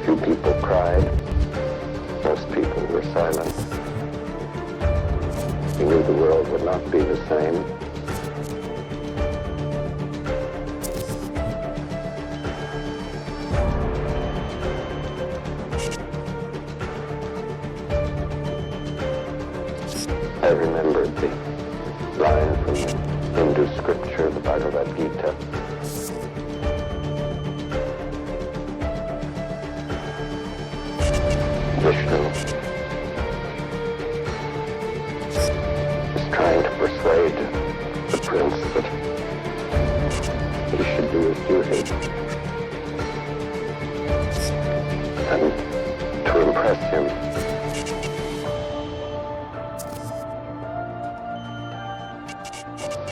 Few people cried. Most people were silent. He knew the world would not be the same. I remembered the line from the Hindu scripture, the Bhagavad Gita. Vishnu is trying to persuade the prince that he should do his duty. And to impress him,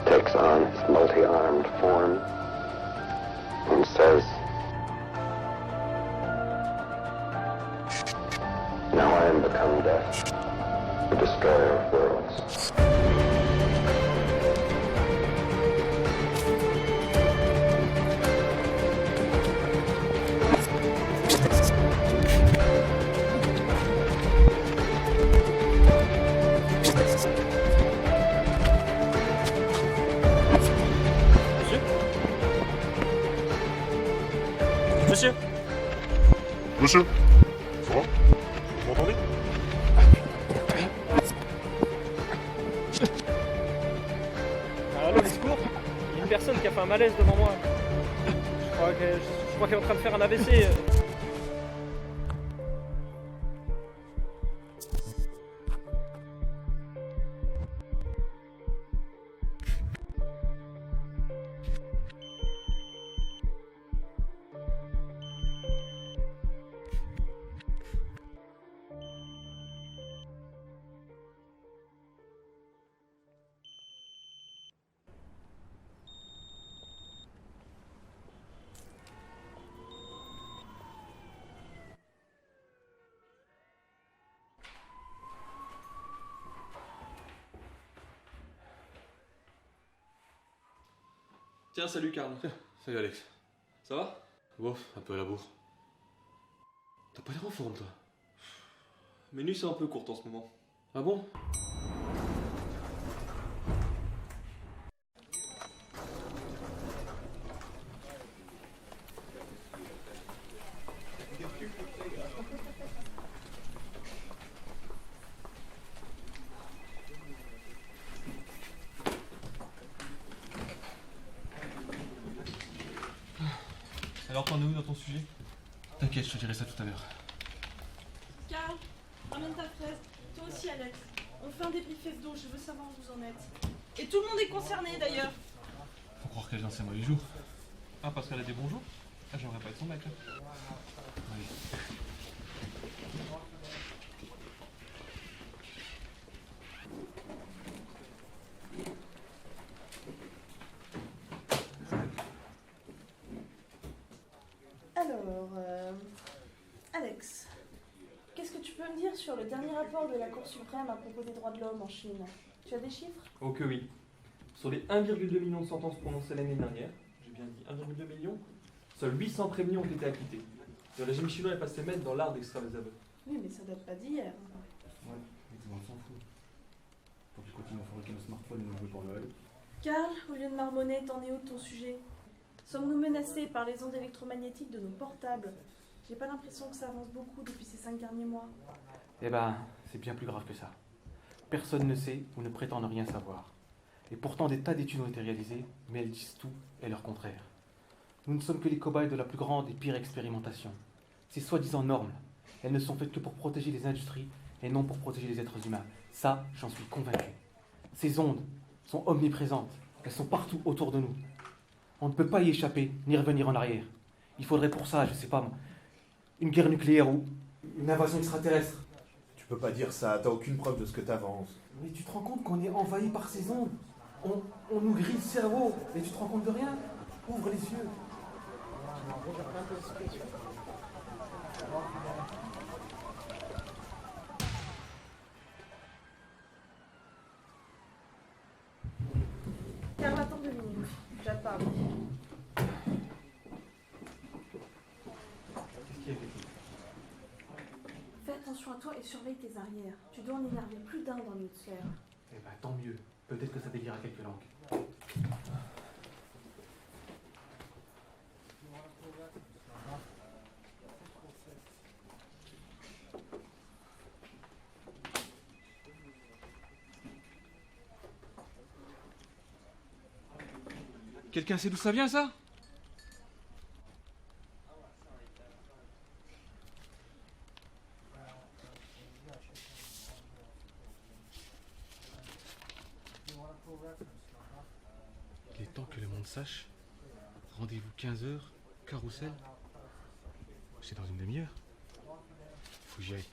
takes on his multi-armed form and says, "Now I am become death, the destroyer of worlds." Monsieur. Monsieur, ça va? Vous m'entendez? Allô, les secours. Il y a une personne qui a fait un malaise devant moi. Je crois qu'elle est en train de faire un AVC. Tiens, salut Karl. Salut Alex. Ça va? Bof, un peu à la bourre. T'as pas l'air en forme toi. Mes nuits sont un peu courtes en ce moment. Ah bon? Alors t'en es où dans ton sujet? T'inquiète, je te dirai ça tout à l'heure. Karl, ramène ta fraise. Toi aussi, Alex. On fait un débrief hebdo, je veux savoir où vous en êtes. Et tout le monde est concerné d'ailleurs. Faut croire qu'elle vient c'est moi les jours. Ah, parce qu'elle a des bons jours? Ah, j'aimerais pas être son mec. Hein. Oui. Alors, Alex, qu'est-ce que tu peux me dire sur le dernier rapport de la Cour suprême à propos des droits de l'homme en Chine? Tu as des chiffres? Oh que oui. Sur les 1,2 million de sentences prononcées l'année dernière, j'ai bien dit 1,2 million, seuls 800 prévenus ont été acquittés. Le régime chinois est passé maître dans l'art d'extraire les aveugles. Oui, mais ça date pas d'hier. Ouais, mais tout le monde s'en fout. Faut que je continue à fabriquer nos smartphones et nos jeux pour Noël. Karl, au lieu de marmonner, t'en es où de ton sujet? Sommes-nous menacés par les ondes électromagnétiques de nos portables? J'ai pas l'impression que ça avance beaucoup depuis ces 5 derniers mois. Eh ben, c'est bien plus grave que ça. Personne ne sait ou ne prétend ne rien savoir. Et pourtant, des tas d'études ont été réalisées, mais elles disent tout et leur contraire. Nous ne sommes que les cobayes de la plus grande et pire expérimentation. Ces soi-disant normes, elles ne sont faites que pour protéger les industries et non pour protéger les êtres humains. Ça, j'en suis convaincu. Ces ondes sont omniprésentes. Elles sont partout autour de nous. On ne peut pas y échapper, ni revenir en arrière. Il faudrait pour ça, je sais pas, une guerre nucléaire ou une invasion extraterrestre. Tu peux pas dire ça, t'as aucune preuve de ce que t'avances. Mais tu te rends compte qu'on est envahi par ces ondes? On nous grille le cerveau, et tu te rends compte de rien? Ouvre les yeux. Karl, attends 2 minutes. J'ai à te parler. Qu'est-ce qu'il y a, Cathy? attention à toi et surveille tes arrières. Tu dois en énerver plus d'un dans notre sphère. Eh ben, tant mieux. Peut-être que ça déliera quelques langues. Quelqu'un sait d'où ça vient, ça? Il est temps que le monde sache. Rendez-vous 15h, carrousel. C'est dans une demi-heure. Faut que j'y aille.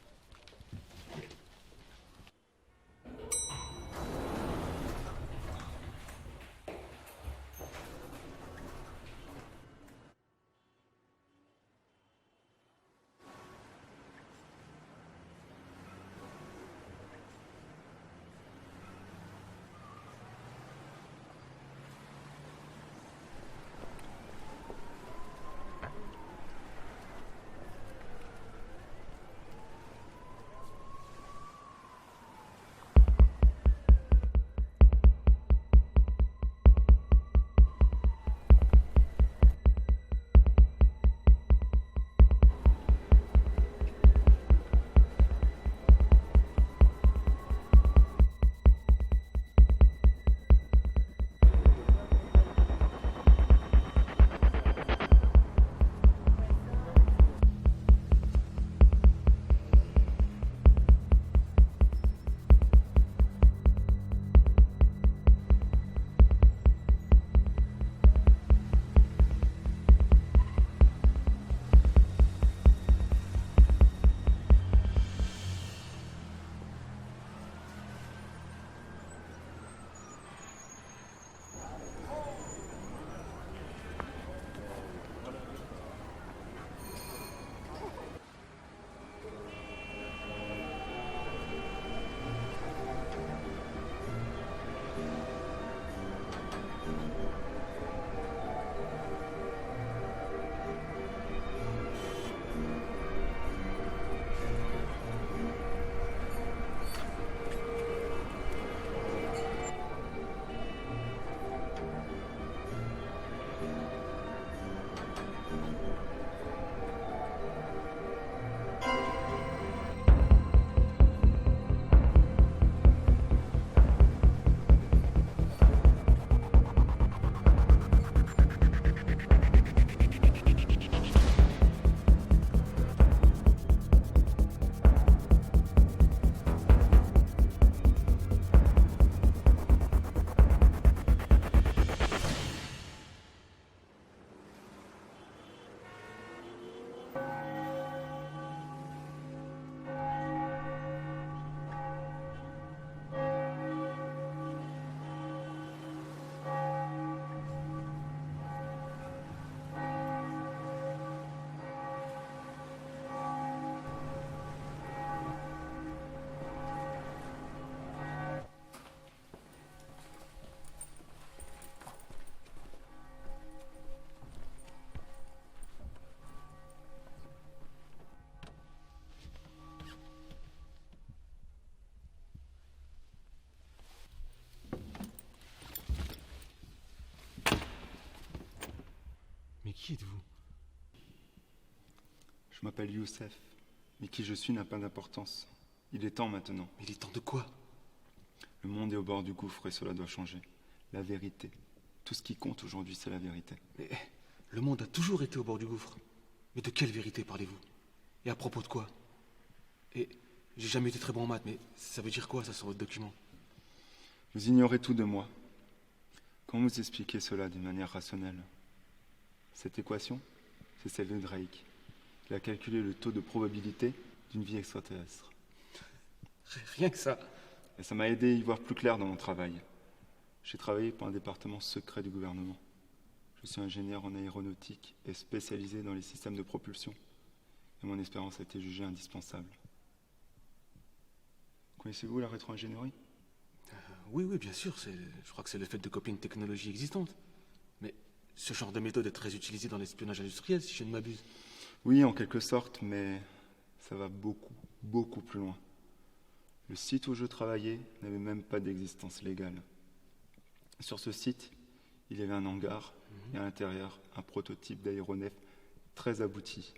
Mais qui êtes-vous? Je m'appelle Youssef, mais qui je suis n'a pas d'importance. Il est temps maintenant. Mais il est temps de quoi? Le monde est au bord du gouffre et cela doit changer. La vérité. Tout ce qui compte aujourd'hui, c'est la vérité. Mais le monde a toujours été au bord du gouffre. Mais de quelle vérité parlez-vous? Et à propos de quoi? Et j'ai jamais été très bon en maths, mais ça veut dire quoi ça sur votre document? Vous ignorez tout de moi. Comment vous expliquer cela d'une manière rationnelle? Cette équation, c'est celle de Drake. Il a calculé le taux de probabilité d'une vie extraterrestre. Rien que ça. Et ça m'a aidé à y voir plus clair dans mon travail. J'ai travaillé pour un département secret du gouvernement. Je suis ingénieur en aéronautique et spécialisé dans les systèmes de propulsion. Et mon expérience a été jugée indispensable. Connaissez-vous la rétro-ingénierie? Oui, bien sûr. Je crois que c'est le fait de copier une technologie existante. Mais ce genre de méthode est très utilisé dans l'espionnage industriel, si je ne m'abuse. Oui, en quelque sorte, mais ça va beaucoup, beaucoup plus loin. Le site où je travaillais n'avait même pas d'existence légale. Sur ce site, il y avait un hangar et à l'intérieur, un prototype d'aéronef très abouti.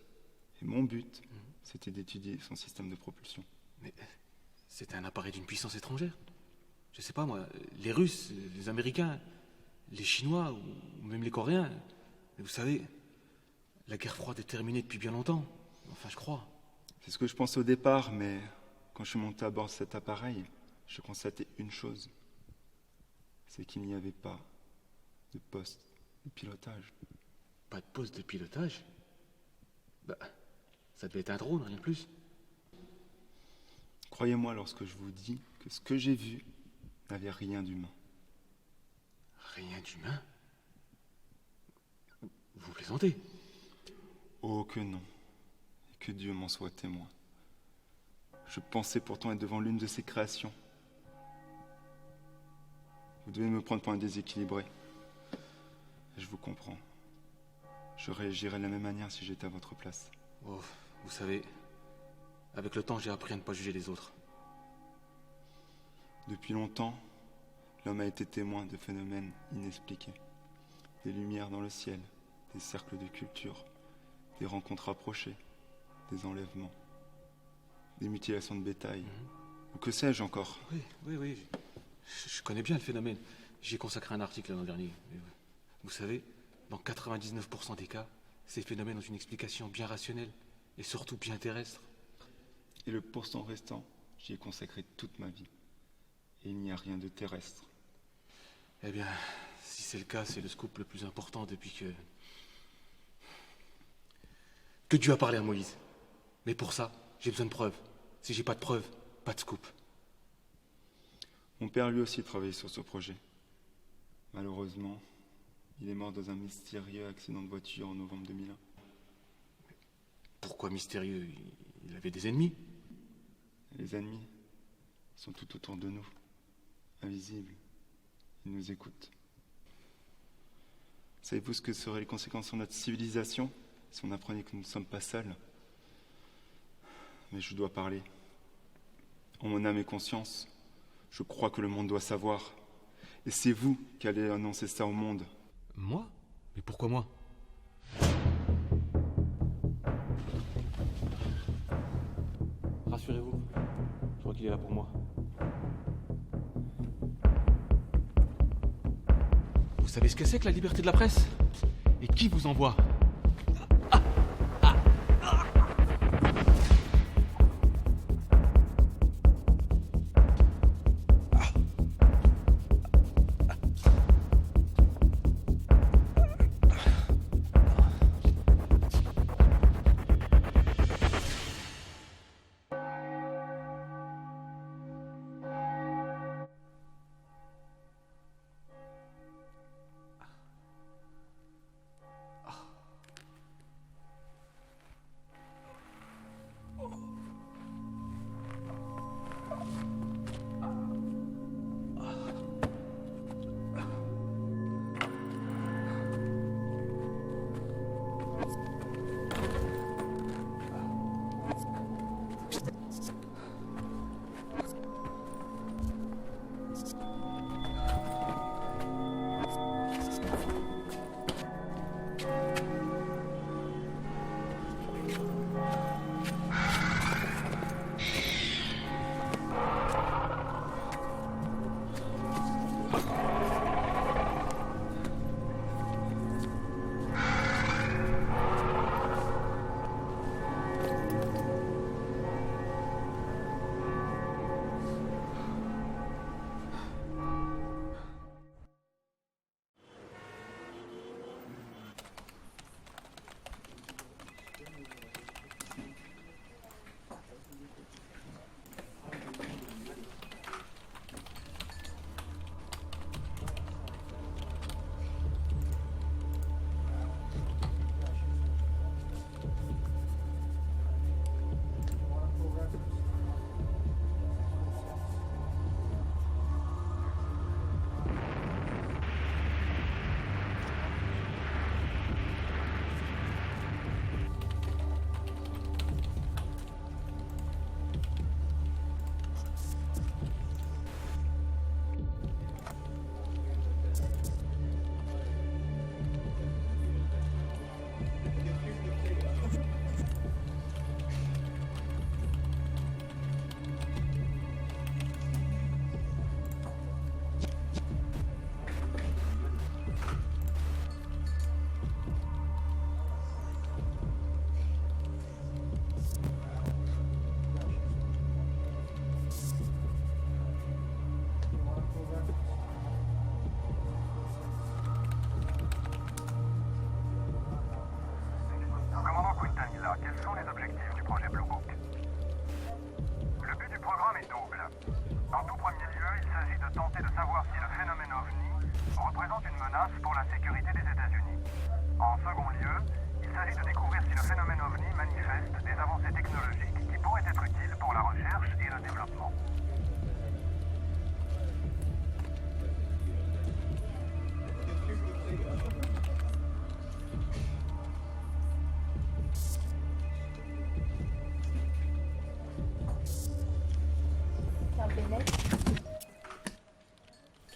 Et mon but, c'était d'étudier son système de propulsion. Mais c'était un appareil d'une puissance étrangère. Je sais pas moi, les Russes, les Américains, les Chinois ou même les Coréens. Mais vous savez, la guerre froide est terminée depuis bien longtemps. Enfin, je crois. C'est ce que je pensais au départ, mais quand je suis monté à bord de cet appareil, je constatais une chose. C'est qu'il n'y avait pas de poste de pilotage. Pas de poste de pilotage? Bah, ça devait être un drone, rien de plus. Croyez-moi lorsque je vous dis que ce que j'ai vu n'avait rien d'humain. Rien d'humain? Vous plaisantez? Oh que non, et que Dieu m'en soit témoin. Je pensais pourtant être devant l'une de ses créations. Vous devez me prendre pour un déséquilibré. Je vous comprends. Je réagirais de la même manière si j'étais à votre place. Oh, vous savez, avec le temps, j'ai appris à ne pas juger les autres. Depuis longtemps, l'homme a été témoin de phénomènes inexpliqués. Des lumières dans le ciel, des cercles de culture, des rencontres rapprochées, des enlèvements, des mutilations de bétail, ou que sais-je encore. Oui. Je connais bien le phénomène. J'y ai consacré un article l'an dernier. Mais vous savez, dans 99% des cas, ces phénomènes ont une explication bien rationnelle et surtout bien terrestre. Et le pourcent restant, j'y ai consacré toute ma vie. Et il n'y a rien de terrestre. Eh bien, si c'est le cas, c'est le scoop le plus important depuis que Dieu a parlé à Moïse. Mais pour ça, j'ai besoin de preuves. Si j'ai pas de preuves, pas de scoop. Mon père lui aussi travaillait sur ce projet. Malheureusement, il est mort dans un mystérieux accident de voiture en novembre 2001. Pourquoi mystérieux? Il avait des ennemis? Les ennemis sont tout autour de nous, invisibles. Ils nous écoutent. Savez-vous ce que seraient les conséquences sur notre civilisation si on apprenait que nous ne sommes pas seuls? Mais je dois parler. En mon âme et conscience, je crois que le monde doit savoir. Et c'est vous qui allez annoncer ça au monde. Moi? Mais pourquoi moi? Rassurez-vous, je crois qu'il est là pour moi. Vous savez ce que c'est que la liberté de la presse? Et qui vous envoie?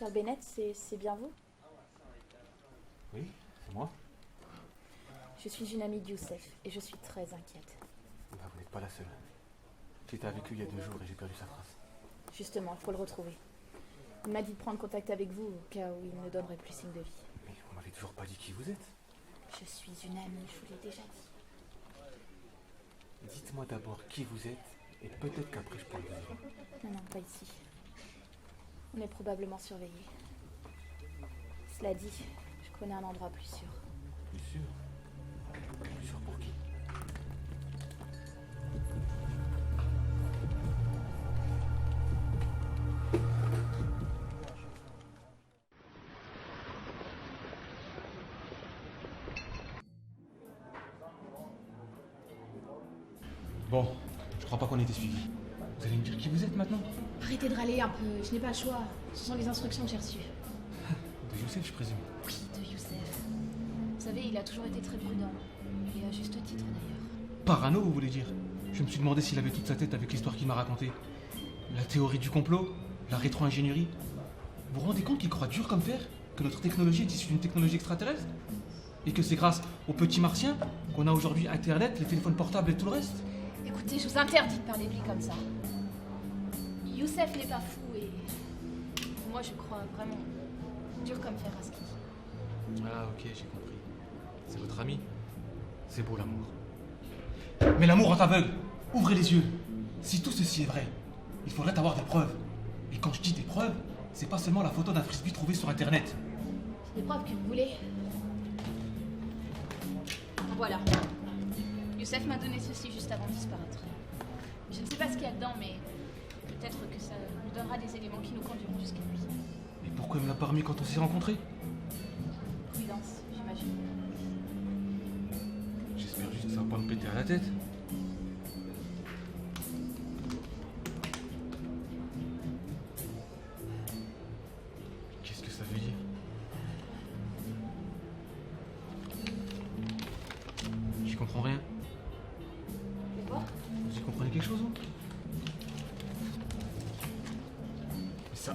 Charles Bennett, c'est bien vous? Oui, c'est moi. Je suis une amie de Youssef et je suis très inquiète. Bah, vous n'êtes pas la seule. J'étais avec lui il y a 2 jours et j'ai perdu sa trace. Justement, il faut le retrouver. Il m'a dit de prendre contact avec vous au cas où il ne donnerait plus signe de vie. Mais vous m'avez toujours pas dit qui vous êtes. Je suis une amie, je vous l'ai déjà dit. Dites-moi d'abord qui vous êtes et peut-être qu'après je pourrai vous aider. Non, pas ici. On est probablement surveillés. Cela dit, je connais un endroit plus sûr. Plus sûr? Plus sûr pour qui? Bon, je crois pas qu'on ait été suivis. Vous allez me dire qui vous êtes maintenant? Arrêtez de râler un peu, je n'ai pas le choix. Ce sont les instructions que j'ai reçues. De Youssef, je présume. Oui, de Youssef. Vous savez, il a toujours été très prudent. Et à juste titre d'ailleurs. Parano, vous voulez dire? Je me suis demandé s'il avait toute sa tête avec l'histoire qu'il m'a racontée. La théorie du complot, la rétro-ingénierie. Vous vous rendez compte qu'il croit dur comme fer que notre technologie est issue d'une technologie extraterrestre? Et que c'est grâce aux petits martiens qu'on a aujourd'hui Internet, les téléphones portables et tout le reste? Écoutez, je vous interdis de parler de lui comme ça. Youssef n'est pas fou et... Moi, je crois vraiment dur comme fer à ce qu'il dit. Ah ok, j'ai compris. C'est votre ami? C'est beau l'amour. Mais l'amour rend aveugle. Ouvrez les yeux. Si tout ceci est vrai, il faudrait avoir des preuves. Et quand je dis des preuves, c'est pas seulement la photo d'un frisbee trouvé sur Internet. Des preuves que vous voulez. Voilà. Youssef m'a donné ceci juste avant de disparaître. Je ne sais pas ce qu'il y a dedans, mais peut-être que ça nous donnera des éléments qui nous conduiront jusqu'à lui. Mais pourquoi il me l'a pas remis quand on s'est rencontrés? Prudence, j'imagine. J'espère juste que ça va pas me péter à la tête. Qu'est-ce que ça veut dire? J'y comprends rien. Et quoi? Vous y comprenez quelque chose, vous? Mais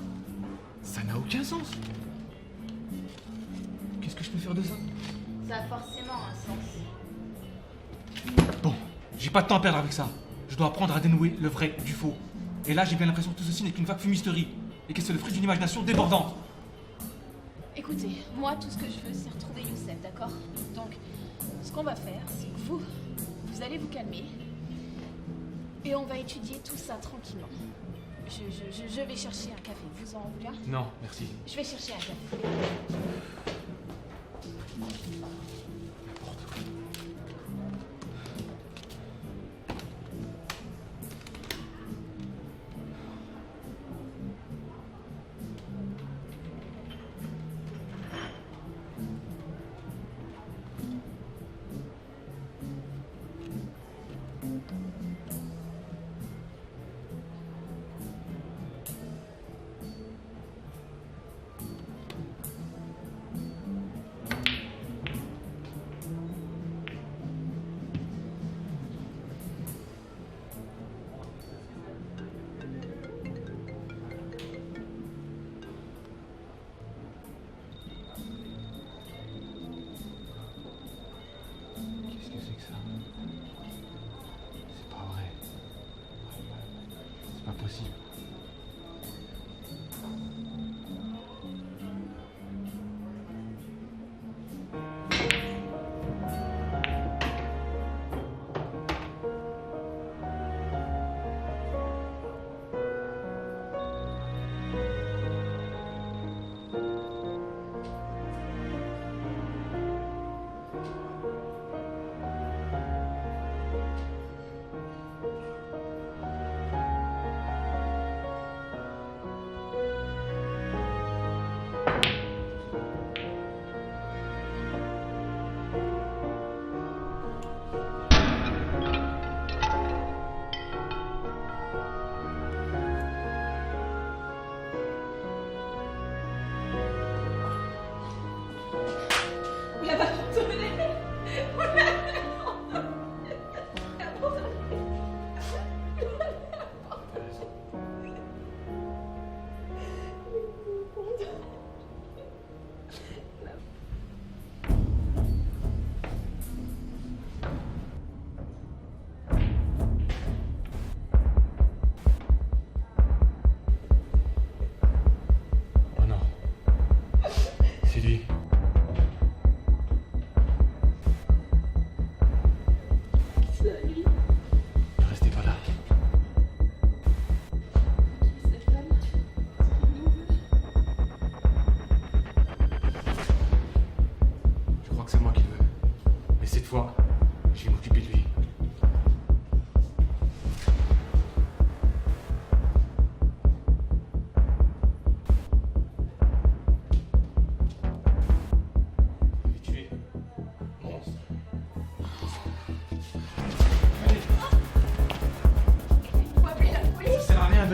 ça n'a aucun sens. Qu'est-ce que je peux faire de ça? Ça a forcément un sens. Bon, j'ai pas de temps à perdre avec ça. Je dois apprendre à dénouer le vrai du faux. Et là, j'ai bien l'impression que tout ceci n'est qu'une vague fumisterie. Et que c'est le fruit d'une imagination débordante. Écoutez, moi, tout ce que je veux, c'est retrouver Youssef, d'accord? Donc, ce qu'on va faire, c'est que vous allez vous calmer. Et on va étudier tout ça tranquillement. Je vais chercher un café. Vous en voulez un? Non, merci. Je vais chercher un café. Qu'est-ce que c'est que ça? C'est pas vrai. C'est pas possible.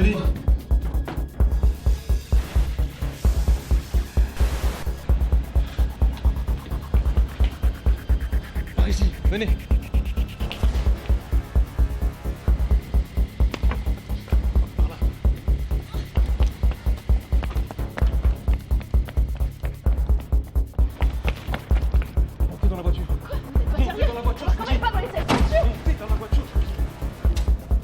Amélie. Par ici, venez. Montez dans la voiture. Montez dans la voiture, je vous dis. Pas dans les cette voiture. Montez dans la voiture, je vous dis.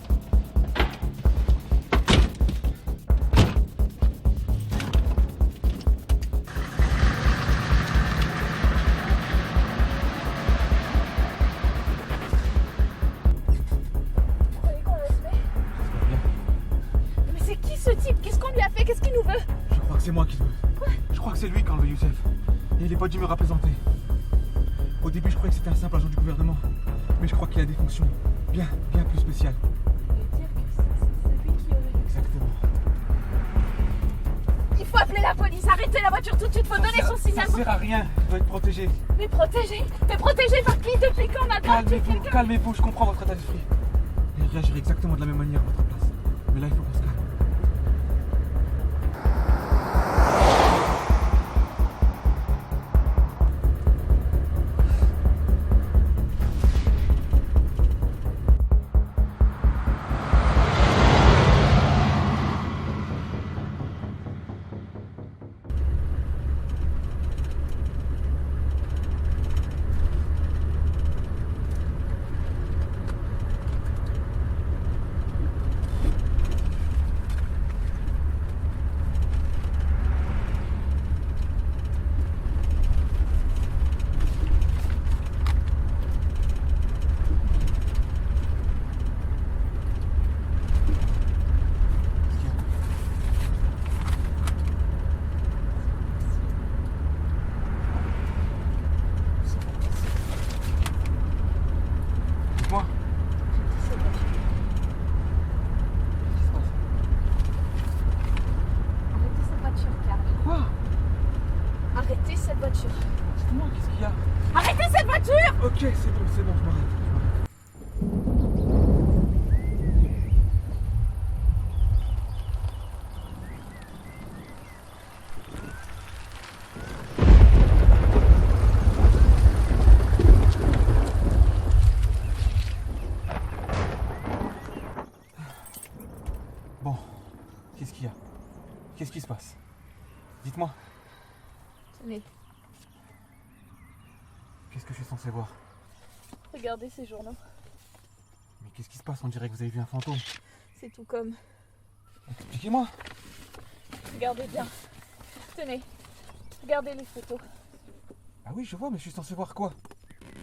Vous croyez qu'on le fait? Mais c'est qui ce type? Qu'est-ce qu'on lui a fait? Qu'est-ce qu'il nous veut? Je crois que c'est moi qui le veux. Quoi? Je crois que c'est lui qui a enlevé Youssef. Et il est pas d'humeur à plaisanter. Au début, je croyais que c'était un simple agent du gouvernement. Mais je crois qu'il a des fonctions bien plus spéciales. Vous voulez dire que c'est lui qui aurait... Exactement. Il faut appeler la police. Arrêtez la voiture tout de suite. Faut donner son Ça signalement. sert à rien. Il doit être protégé. Mais protégé? Mais protégé par qui? Depuis quand on a le droit de tuer Calmez-vous, quelqu'un? calmez-vous. Je comprends votre état d'esprit. Et réagirait exactement de la même manière à votre place. Mais là, il faut qu'on se calme. Dites-moi. Arrêtez cette voiture, Karl. Quoi? Arrêtez cette voiture. Dites-moi, qu'est-ce qu'il y a? Arrêtez cette voiture! Ok, c'est bon, je m'arrête. Bon, qu'est-ce qu'il y a? Qu'est-ce qui se passe? Dites-moi. Tenez, Qu'est-ce que je suis censé voir? regardez ces journaux. Mais qu'est-ce qui se passe? On dirait que vous avez vu un fantôme. C'est tout comme. Expliquez-moi. Regardez bien. Tenez, regardez les photos. Ah oui, je vois, mais je suis censé voir quoi?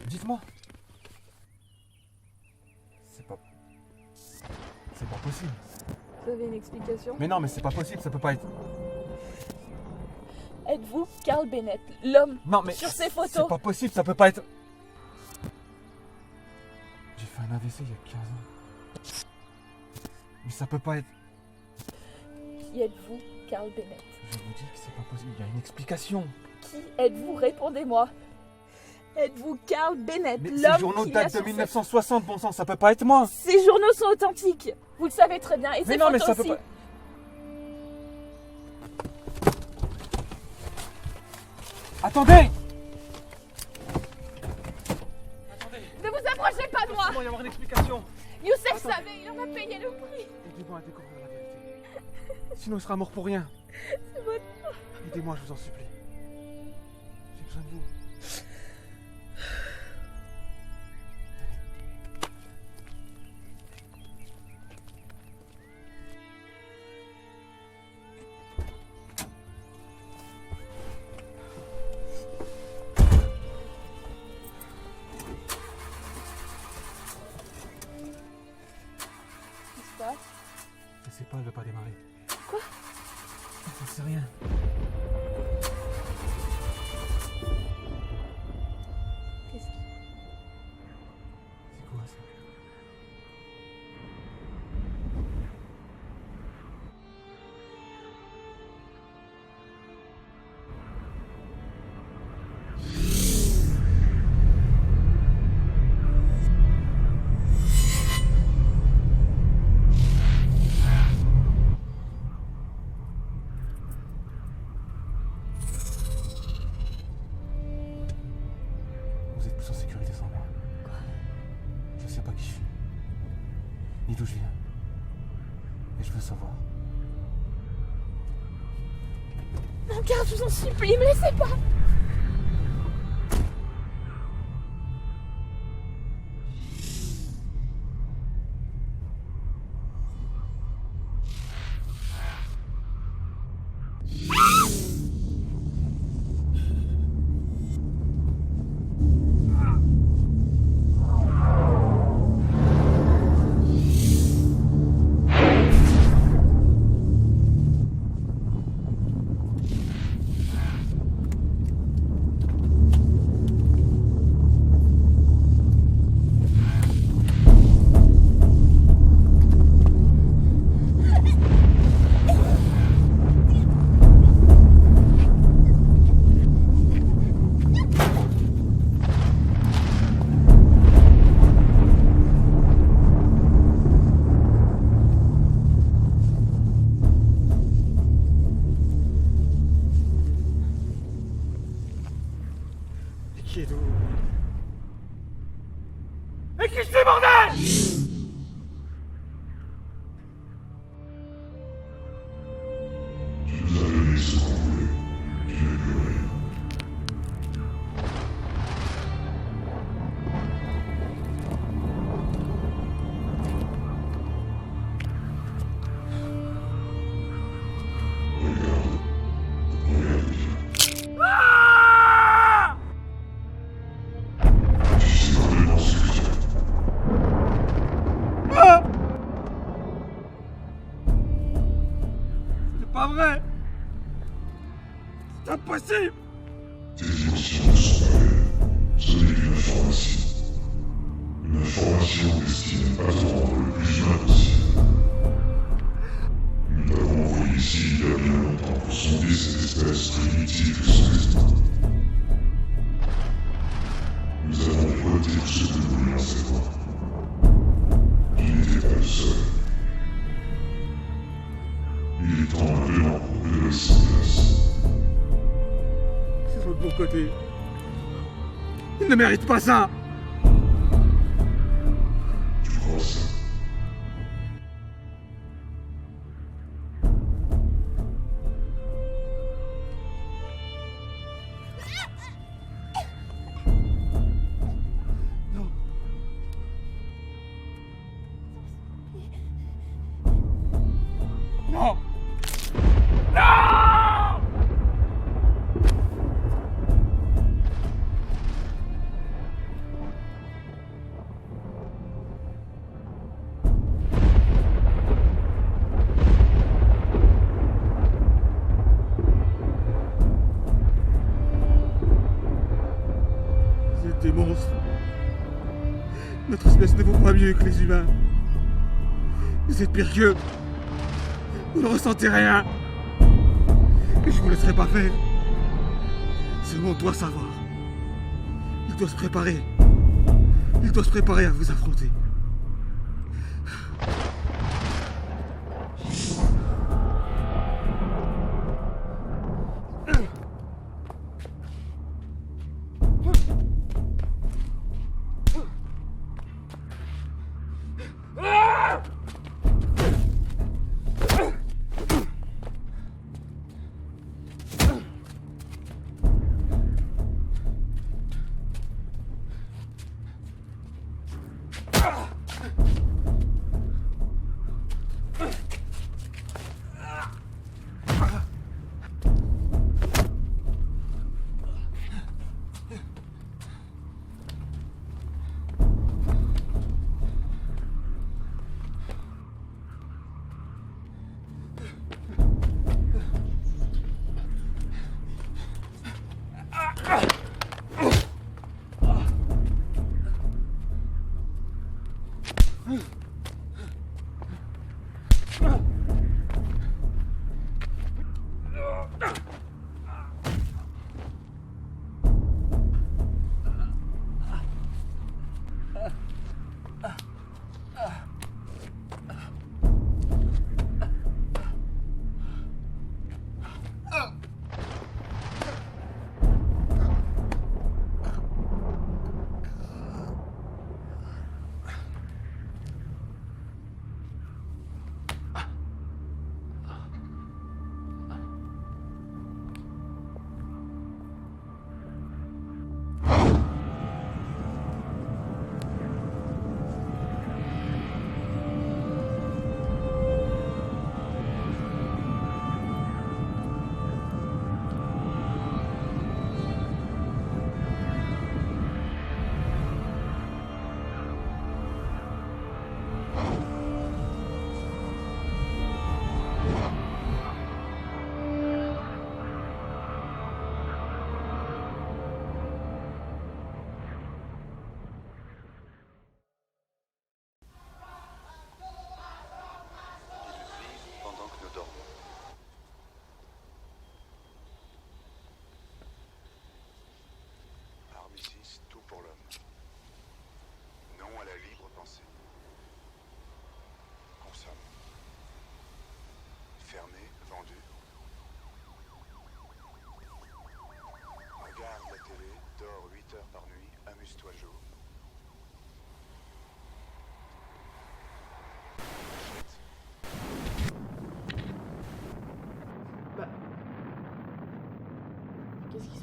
Dites-moi. C'est pas possible. Vous avez une explication? Mais non, mais c'est pas possible, ça peut pas être. Êtes-vous Carl Bennett, l'homme Non, mais sur ces c'est photos? pas possible, ça peut pas être. J'ai fait un AVC il y a 15 ans. Mais ça peut pas être. Qui êtes-vous, Carl Bennett? Je vous dis que c'est pas possible, il y a une explication. Qui êtes-vous? Répondez-moi. Êtes-vous Carl Bennett, Mais l'homme ces journaux qui l'a datent de sur 1960, bon sang, ça peut pas être moi. Ces journaux sont authentiques. Vous le savez très bien. Et Mais ces non, mais photos ça peut aussi. pas. Attendez! Ne vous approchez pas de moi. Il doit y avoir une explication. Youssef Attendez. savait, il en a payé le prix. Aidez-moi à découvrir la vérité. Sinon, il sera mort pour rien. C'est votre faute. Aidez-moi, je vous en supplie. J'ai besoin de vous. Qu'est-ce qui se passe? Je sais pas, elle veut pas démarrer. Quoi? Je sais rien. Qu'est-ce qui... C'est quoi ça? ni d'où je viens. Et je veux savoir. Mon cœur, je vous en supplie, me laissez pas. Qui est d'où? Mais qui c'est, bordel? Tu nous as donné ce qu'on voulait. Tu n'es plus rien. Regarde bien. Tu sais vraiment ce que c'est. C'est pas vrai! C'est impossible! Tes émotions ne sont pas réelles. Ce n'est qu'une information. Une information destinée à te rendre le plus humain possible. Nous t'avons envoyé ici il y a bien longtemps pour sonder cette espèce primitive que sont les humains. Nous avons récolté tout ce que nous voulions savoir. Tu n'étais pas le seul. Il est temps maintenant pour que nous laissions place. Ils sont de mon côté. Ils ne méritent pas ça! Tu crois ça? Non. Non! Non! Vous êtes des monstres. Notre espèce ne vaut pas mieux que les humains. Vous êtes pire qu'eux. Vous ne ressentez rien. Et je vous laisserai pas faire. Ce monde doit savoir. Il doit se préparer. Il doit se préparer à vous affronter.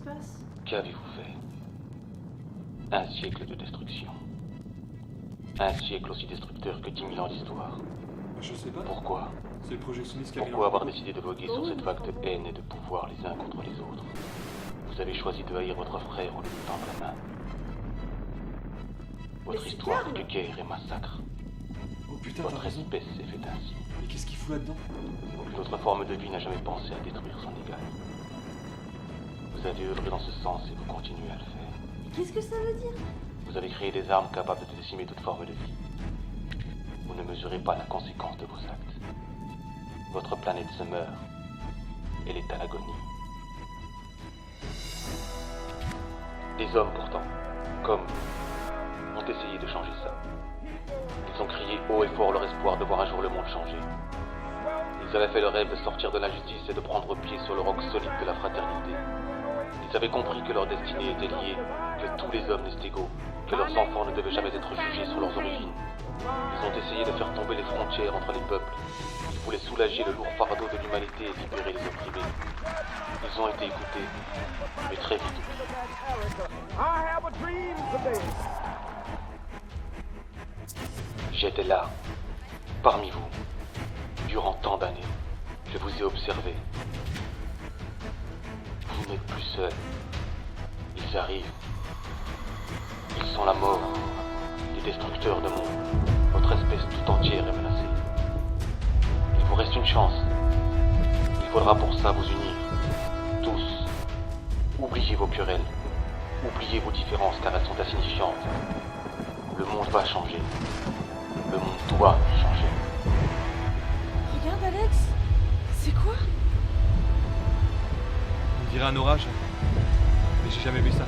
se passe? Qu'avez-vous fait? Un siècle de destruction. Un siècle aussi destructeur que 10 000 ans d'histoire. Je sais pas. Pourquoi? C'est le projectionniste qui a Pourquoi avoir décidé de voguer sur cette vague de haine et de pouvoir les uns contre les autres? Vous avez choisi de haïr votre frère au lieu de tendre la main. Votre histoire est de guerre et massacre. Oh putain, Votre espèce s'est faite ainsi. Mais qu'est-ce qu'il fout là-dedans? Aucune autre forme de vie n'a jamais pensé à détruire son égal. Vous avez œuvré dans ce sens et vous continuez à le faire. Qu'est-ce que ça veut dire? Vous avez créé des armes capables de décimer toute forme de vie. Vous ne mesurez pas la conséquence de vos actes. Votre planète se meurt. Elle est à l'agonie. Des hommes pourtant, comme vous, ont essayé de changer ça. Ils ont crié haut et fort leur espoir de voir un jour le monde changer. Ils avaient fait le rêve de sortir de l'injustice et de prendre pied sur le roc solide de la fraternité. Ils avaient compris que leur destinée était liée, que tous les hommes étaient égaux, que leurs enfants ne devaient jamais être jugés sur leurs origines. Ils ont essayé de faire tomber les frontières entre les peuples. Ils voulaient soulager le lourd fardeau de l'humanité et libérer les opprimés. Ils ont été écoutés, mais très vite oubliés. J'étais là, parmi vous, durant tant d'années. Je vous ai observé. Vous n'êtes plus seuls. Ils arrivent. Ils sont la mort, les destructeurs de monde. Votre espèce tout entière est menacée. Il vous reste une chance. Il faudra pour ça vous unir. Tous. Oubliez vos querelles. Oubliez vos différences car elles sont insignifiantes. Le monde va changer. Le monde doit changer. Regarde, Alex. C'est quoi? On dirait un orage. Mais j'ai jamais vu ça.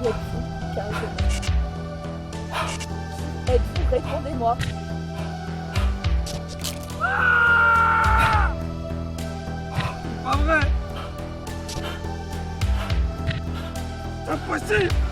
Qui êtes-vous, Carl? Qui êtes-vous? Répondez-moi. Pas vrai! Impossible!